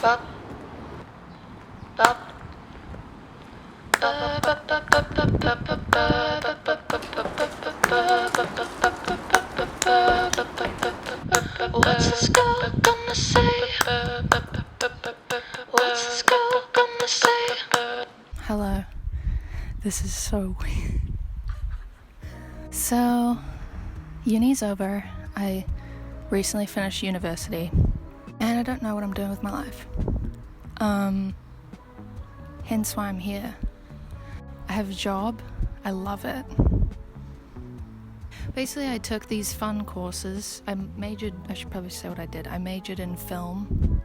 What's this girl gonna say? What's this girl gonna say? Hello. This is so weird. So, uni's over. I recently finished university, and I don't know what I'm doing with my life. Hence why I'm here. I have a job. I love it. Basically, I took these fun courses. I should probably say what I did. I majored in film.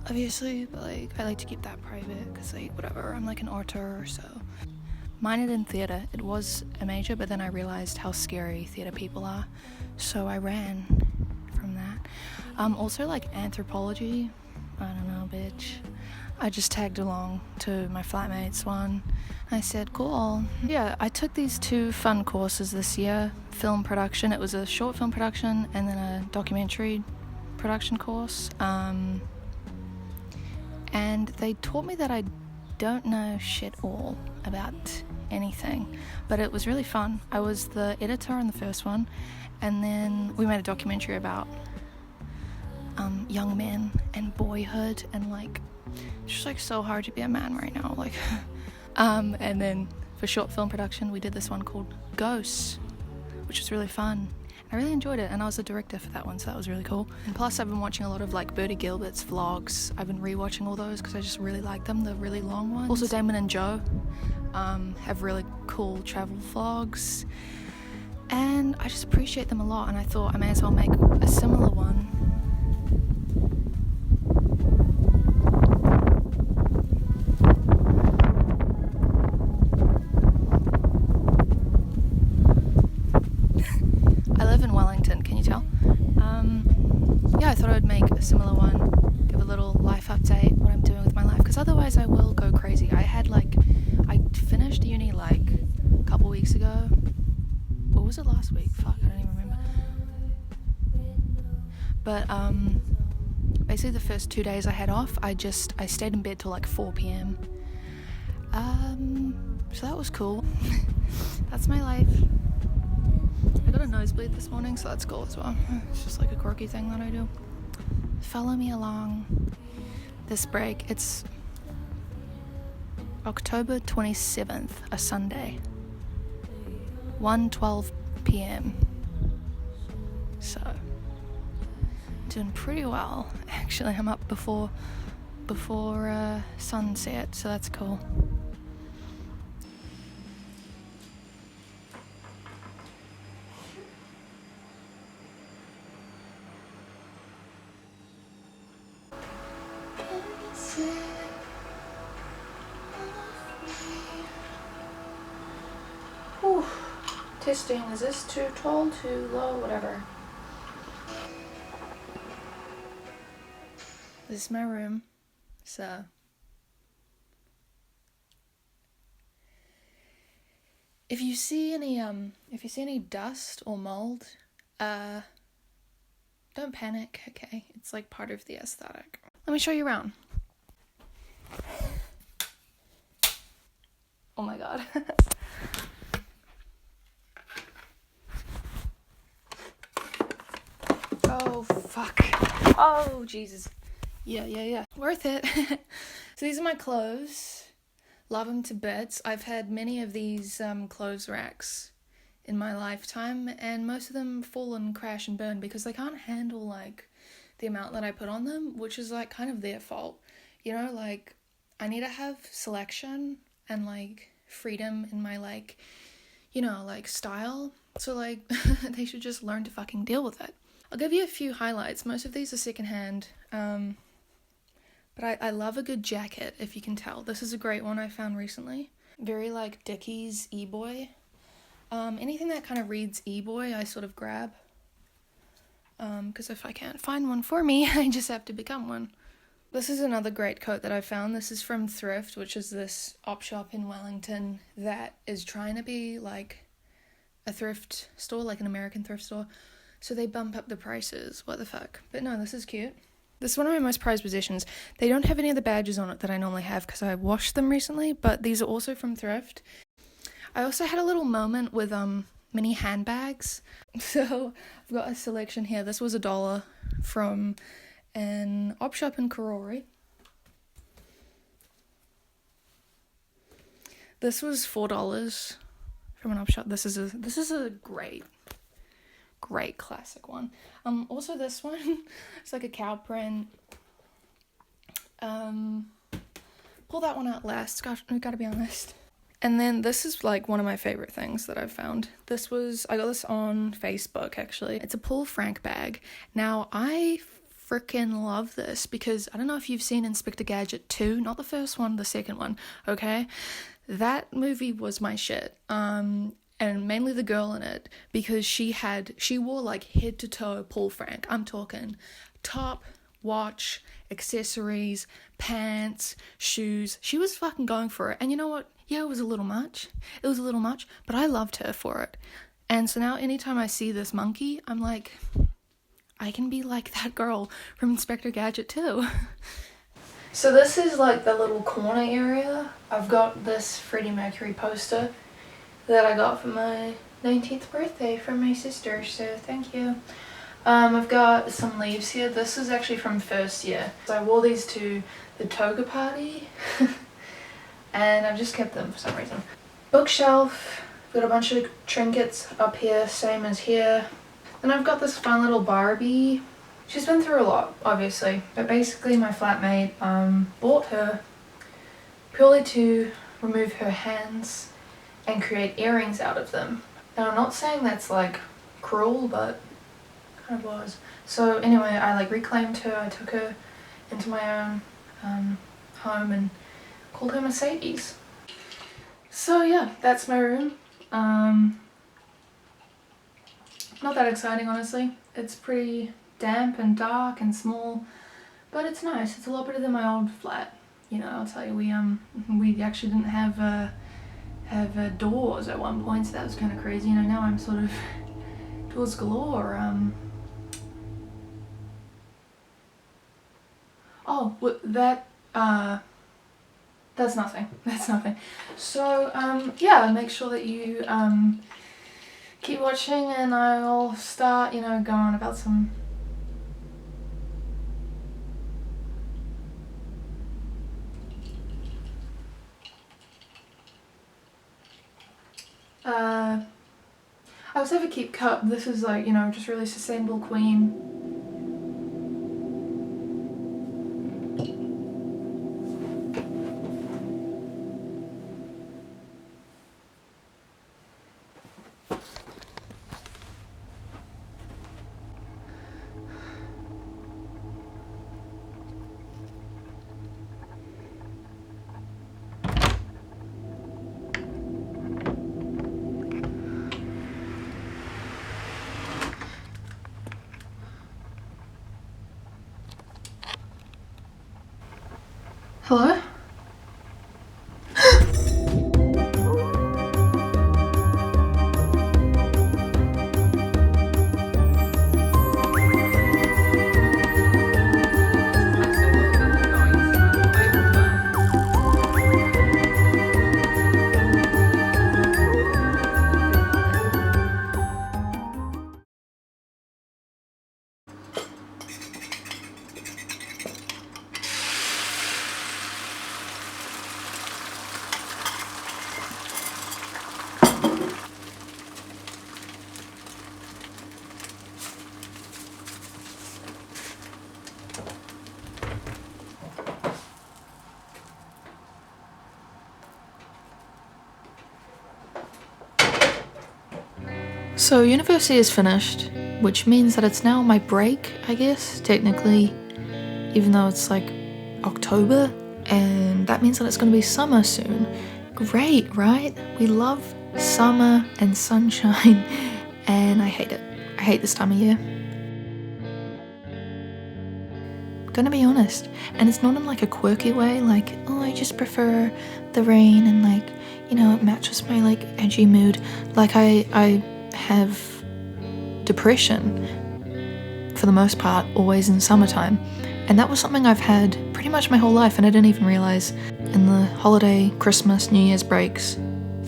Obviously, but I like to keep that private because whatever, I'm like an auteur, so. Minored in theatre. It was a major, but then I realised how scary theatre people are, so I ran from that. Also anthropology. I don't know, bitch. I just tagged along to my flatmate's one. I said, cool. Yeah, I took these 2 fun courses this year. Film production. It was a short film production and then a documentary production course. And they taught me that I don't know shit all about anything, but it was really fun. I was the editor on the first one, and then we made a documentary about young men and boyhood, and it's just so hard to be a man right now, and then for short film production we did this one called Ghosts, which was really fun. I really enjoyed it, and I was the director for that one, so that was really cool. And plus I've been watching a lot of Bertie Gilbert's vlogs. I've been rewatching all those because I just really like them, the really long ones. Also Damon and Joe have really cool travel vlogs, and I just appreciate them a lot, and I thought I may as well make a similar one. I live in Wellington, can you tell? Yeah, I thought I would make a similar one, give a little life update, what I'm doing with my life, because otherwise I will go crazy. I finished uni a couple weeks ago. Or was it last week? Fuck, I don't even remember. But basically the first 2 days I had off, I stayed in bed till 4 p.m. So that was cool. That's my life. I got a nosebleed this morning, so that's cool as well. It's just a quirky thing that I do. Follow me along this break. It's October 27th, a Sunday, 1:12 p.m. So, doing pretty well. Actually, I'm up before sunset, so that's cool. Ooh. Testing, is this too tall, too low, whatever. This is my room, so if you see any dust or mold, don't panic, okay? It's part of the aesthetic. Let me show you around. Oh my god. Oh fuck. Oh Jesus. Yeah. Worth it. So these are my clothes. Love them to bits. I've had many of these clothes racks in my lifetime, and most of them fall and crash and burn because they can't handle the amount that I put on them, which is kind of their fault. I need to have selection and freedom in my style. So they should just learn to fucking deal with it. I'll give you a few highlights. Most of these are secondhand. But I love a good jacket, if you can tell. This is a great one I found recently. Very Dickies E-boy. Anything that kind of reads E-boy, I sort of grab. Because if I can't find one for me, I just have to become one. This is another great coat that I found. This is from Thrift, which is this op shop in Wellington that is trying to be a thrift store, an American thrift store. So they bump up the prices. What the fuck? But no, this is cute. This is one of my most prized possessions. They don't have any of the badges on it that I normally have because I washed them recently, but these are also from thrift. I also had a little moment with mini handbags. So I've got a selection here. This was $1 from an op shop in Karori. This was $4 from an op shop. This is a great classic one. Also this one, it's like a cow print. Pull that one out last, gotta be honest. And then this is like one of my favorite things that I've found. I got this on Facebook actually. It's a Paul Frank bag. Now I freaking love this because I don't know if you've seen Inspector Gadget 2, not the first one, the second one, okay? That movie was my shit. And mainly the girl in it, because she wore like head to toe Paul Frank. I'm talking top, watch, accessories, pants, shoes. She was fucking going for it. And you know what? Yeah, it was a little much. But I loved her for it. And so now anytime I see this monkey, I'm like, I can be like that girl from Inspector Gadget too. So this is like the little corner area. I've got this Freddie Mercury poster that I got for my 19th birthday from my sister, so thank you. I've got some leaves here. This is actually from first year. So I wore these to the toga party and I've just kept them for some reason. Bookshelf, got a bunch of trinkets up here, same as here. Then I've got this fun little Barbie. She's been through a lot, obviously, but basically my flatmate bought her purely to remove her hands and create earrings out of them. Now I'm not saying that's like cruel, but kind of was. So anyway, I like reclaimed her, I took her into my own home and called her Mercedes. So yeah, that's my room. Not that exciting, honestly. It's pretty damp and dark and small, but it's nice. It's a lot better than my old flat. You know, I'll tell you, we actually didn't have doors at one point, so that was kind of crazy. You know, now I'm sort of doors galore. Oh, that's nothing. That's nothing. So yeah, make sure that you keep watching, and I'll start, you know, going on about some. I also have a Keep cup. This is like, you know, just really sustainable queen. Hello? So university is finished, which means that it's now my break, I guess, technically, even though it's like October, and that means that it's going to be summer soon. Great, right? We love summer and sunshine, and I hate it. I hate this time of year. Gonna be honest, and it's not in like a quirky way, like, oh, I just prefer the rain and like, you know, it matches my like edgy mood. Like I have depression, for the most part, always in summertime. And that was something I've had pretty much my whole life, and I didn't even realize. In the holiday, Christmas, New Year's breaks,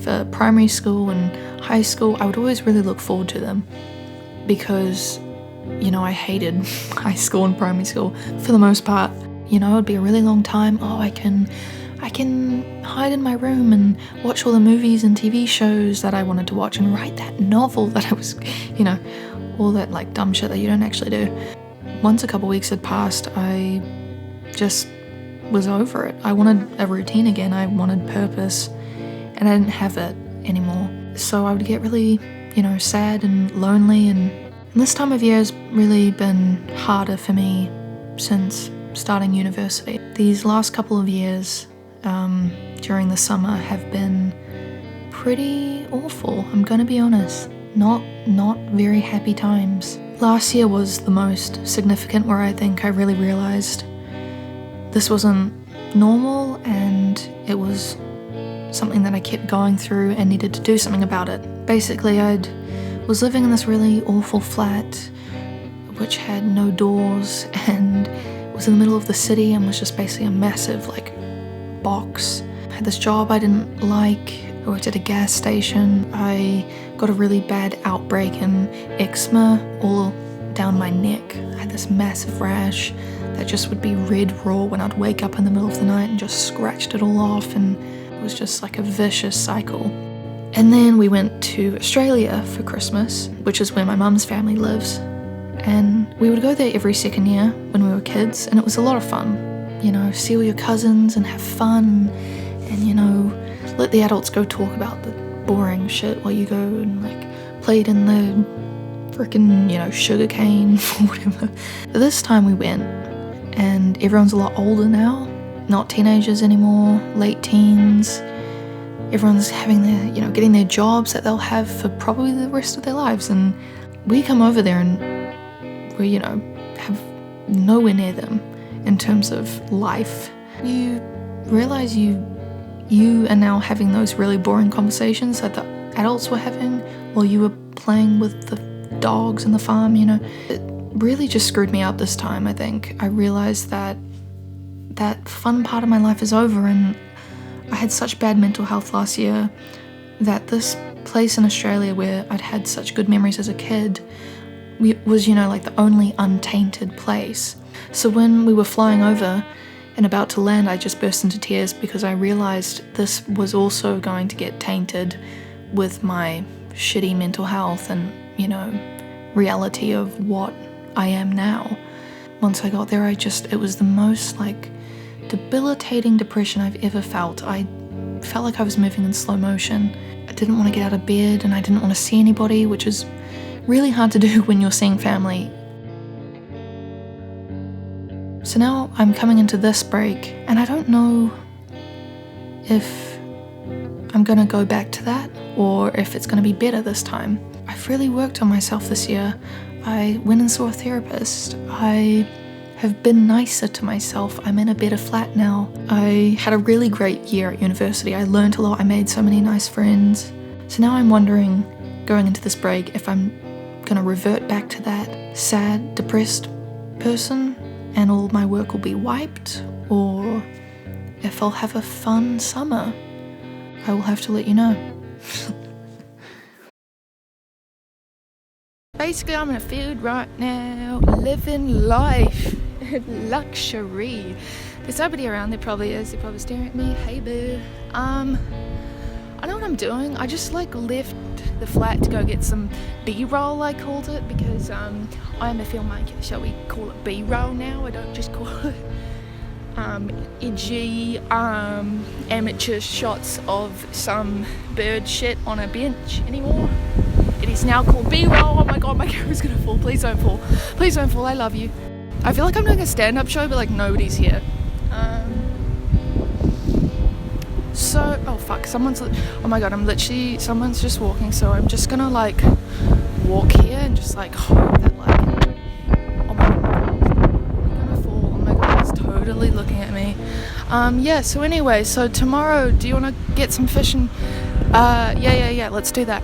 for primary school and high school, I would always really look forward to them because, you know, I hated high school and primary school for the most part. You know, it would be a really long time. Oh, I can hide in my room and watch all the movies and TV shows that I wanted to watch and write that novel that I was, you know, all that like dumb shit that you don't actually do. Once a couple weeks had passed, I just was over it. I wanted a routine again. I wanted purpose, and I didn't have it anymore. So I would get really, you know, sad and lonely, and this time of year has really been harder for me since starting university. These last couple of years during the summer have been pretty awful, I'm gonna be honest. Not very happy times. Last year was the most significant, where I think I really realized this wasn't normal and it was something that I kept going through and needed to do something about it. Basically, I was living in this really awful flat which had no doors and was in the middle of the city and was just basically a massive like box. I had this job I didn't like. I worked at a gas station. I got a really bad outbreak in eczema all down my neck. I had this massive rash that just would be red raw when I'd wake up in the middle of the night and just scratched it all off, and it was just like a vicious cycle. And then we went to Australia for Christmas, which is where my mum's family lives. And we would go there every second year when we were kids, and it was a lot of fun. You know, see all your cousins and have fun, and you know, let the adults go talk about the boring shit while you go and like played in the frickin', you know, sugar cane or whatever. But this time we went, and everyone's a lot older now, not teenagers anymore, late teens. Everyone's having their, you know, getting their jobs that they'll have for probably the rest of their lives, and we come over there and we, you know, have nowhere near them in terms of life. You realize you are now having those really boring conversations that the adults were having while you were playing with the dogs in the farm, you know. It really just screwed me up this time, I think. I realized that that fun part of my life is over, and I had such bad mental health last year that this place in Australia where I'd had such good memories as a kid was, you know, like the only untainted place. So when we were flying over and about to land, I just burst into tears because I realized this was also going to get tainted with my shitty mental health and, you know, reality of what I am now. Once I got there, it was the most like debilitating depression I've ever felt. I felt like I was moving in slow motion. I didn't want to get out of bed and I didn't want to see anybody, which is really hard to do when you're seeing family. So now I'm coming into this break, and I don't know if I'm gonna go back to that or if it's gonna be better this time. I've really worked on myself this year. I went and saw a therapist. I have been nicer to myself. I'm in a better flat now. I had a really great year at university. I learned a lot. I made so many nice friends. So now I'm wondering, going into this break, if I'm gonna revert back to that sad, depressed person and all my work will be wiped, or if I'll have a fun summer. I will have to let you know. Basically, I'm in a field right now, living life, luxury. There's nobody around. There probably is. They're probably staring at me. Hey, boo. I know what I'm doing. I just like left the flat to go get some B-roll, I called it, because I am a filmmaker. Shall we call it B-roll now? I don't just call it edgy amateur shots of some bird shit on a bench anymore. It is now called B-roll. Oh my god, my camera's gonna fall. Please don't fall. Please don't fall. I love you. I feel like I'm doing a stand-up show, but like nobody's here. So, oh fuck, oh my god, someone's just walking, so I'm just gonna like walk here and just like hope that like, oh my god, I'm gonna fall. Oh my god, it's totally looking at me. Yeah, so anyway, so tomorrow, do you wanna get some fish and, yeah, let's do that.